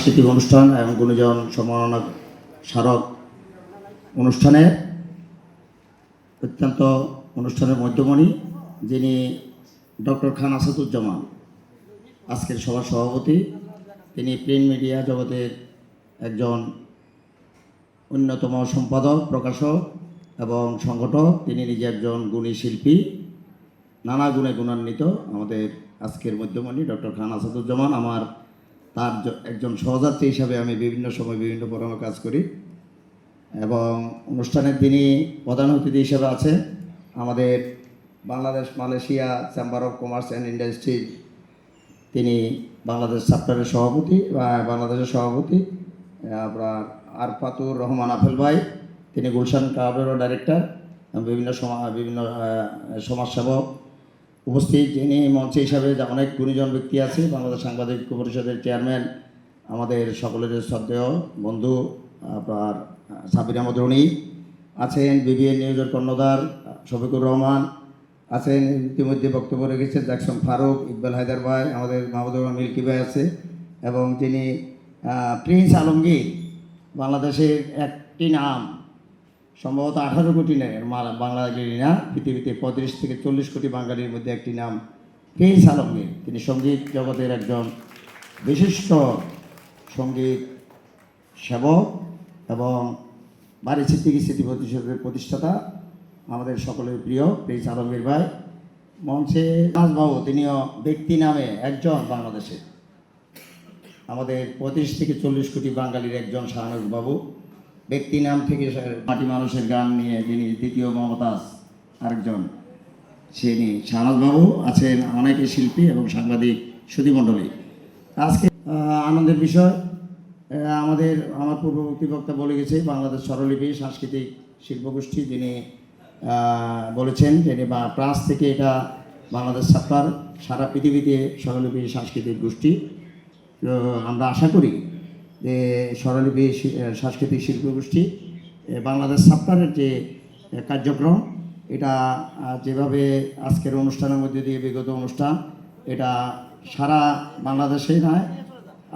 সাংস্কৃতিক অনুষ্ঠান এবং গুণীজন সম্মাননা স্মারক অনুষ্ঠানে অত্যন্ত অনুষ্ঠানের মধ্যমণি যিনি ডক্টর খান আসাদুজ্জামান আজকের সভার সভাপতি। তিনি প্রিন্ট মিডিয়া জগতের একজন অন্যতম সম্পাদক, প্রকাশক এবং সংগঠক। তিনি নিজে একজন গুণী শিল্পী, নানা গুণে গুণান্বিত আমাদের আজকের মধ্যমণি ডক্টর খান আসাদুজ্জামান। আমার তার একজন সহযাত্রী হিসাবে আমি বিভিন্ন সময় বিভিন্ন প্রোগ্রামে কাজ করি এবং অনুষ্ঠানের তিনি প্রধান অতিথি হিসেবে আছে আমাদের Bangladesh Malaysia chamber of commerce and industry. তিনি বাংলাদেশ চ্যাপ্টারের সভাপতি বা বাংলাদেশের সভাপতি আপনার আরফাতুর রহমান আফেল ভাই। তিনি গুলশান ক্লাবেরও ডাইরেক্টর, বিভিন্ন সমাজসেবক উপস্থিত। যিনি মঞ্চে হিসাবে অনেক গুণীজন ব্যক্তি আছে, বাংলাদেশ সাংবাদিক পরিষদের চেয়ারম্যান, আমাদের সকলের শ্রদ্ধেয় বন্ধু আপনার সাবির আহমদ রনি আছেন, বিবিএন নিউজের কর্ণধার শফিকুর রহমান আছেন, ইতিমধ্যে বক্তব্য রেখেছেন জ্যাকসন ফারুক, ইকবাল হায়দার ভাই, আমাদের মাহমুদুর রহমান মিল্কি ভাই আছে এবং যিনি প্রিন্স আলমগীর, বাংলাদেশের একটি নাম, সম্ভবত 18 কোটি বাঙালির না, পৃথিবীতে 35 থেকে 40 কোটি বাঙালির মধ্যে একটি নাম প্রিন্স আলমগীর। তিনি সঙ্গীত জগতের একজন বিশিষ্ট সঙ্গীত সেবক এবং বাড়ি স্মৃতি পরিষদের প্রতিষ্ঠাতা, আমাদের সকলের প্রিয় প্রিন্স আলমগীর ভাই। মঞ্চে নাজবাবু, তিনিও ব্যক্তি নামে একজন বাংলাদেশে আমাদের 35 থেকে 40 কোটি বাঙালির একজন শাহনাজ বাবু। ব্যক্তি নাম থেকে মাটি মানুষের গান নিয়ে যিনি দ্বিতীয় মমতাজ আরেকজন, তিনি শাহনাজ বাবু আছেন। অনেকে শিল্পী এবং সাংবাদিক সুধীমণ্ডলী। আজকে আনন্দের বিষয়, আমার পূর্ববর্তী বক্তা বলে গেছে বাংলাদেশ স্বরলিপি সাংস্কৃতিক শিল্পগোষ্ঠী, যিনি বলেছেন যে ফ্রান্স থেকে এটা বাংলাদেশ চ্যাপ্টার, সারা পৃথিবীতে স্বরলিপি সাংস্কৃতিক গোষ্ঠী। তো আমরা আশা করি যে স্বরলিপি সাংস্কৃতিক শিল্পগোষ্ঠী বাংলাদেশ চ্যাপ্টারের যে কার্যক্রম, এটা যেভাবে আজকের অনুষ্ঠানের মধ্যে দিয়ে বিগত অনুষ্ঠান, এটা সারা বাংলাদেশেই নয়,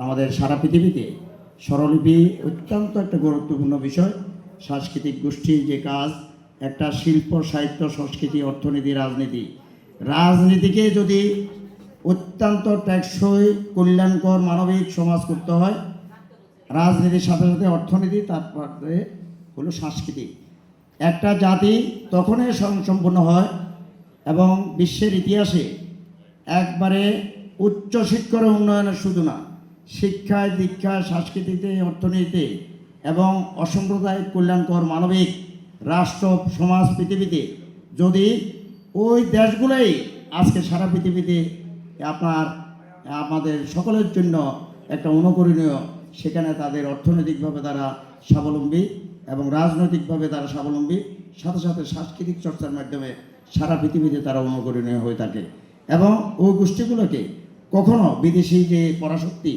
আমাদের সারা পৃথিবীতে স্বরলিপি অত্যন্ত একটা গুরুত্বপূর্ণ বিষয়। সাংস্কৃতিক গোষ্ঠীর যে কাজ, একটা শিল্প, সাহিত্য, সংস্কৃতি, অর্থনীতি, রাজনীতিকে যদি অত্যন্ত টেকসই, কল্যাণকর, মানবিক সমাজ করতে হয়, রাজনীতির সাথে সাথে অর্থনীতি, তারপরে হলো সংস্কৃতি। একটা জাতি তখনই সম্পন্ন হয় এবং বিশ্বের ইতিহাসে একবারে উচ্চশিক্ষার উন্নয়নের শুধু না, শিক্ষায়, দীক্ষায়, সংস্কৃতিতে, অর্থনীতিতে এবং অসাম্প্রদায়িক, কল্যাণকর, মানবিক রাষ্ট্র সমাজ পৃথিবীতে যদি ওই দেশগুলোই আজকে সারা পৃথিবীতে আমাদের সকলের জন্য একটা অনুকরণীয়, সেখানে তাদের অর্থনৈতিকভাবে তারা স্বাবলম্বী এবং রাজনৈতিকভাবে তারা স্বাবলম্বী, সাথে সাথে সাংস্কৃতিক চর্চার মাধ্যমে সারা পৃথিবীতে তারা অনুকরণীয় হয়ে থাকে এবং ওই গোষ্ঠীগুলোকে কখনো বিদেশি যে পরাশক্তি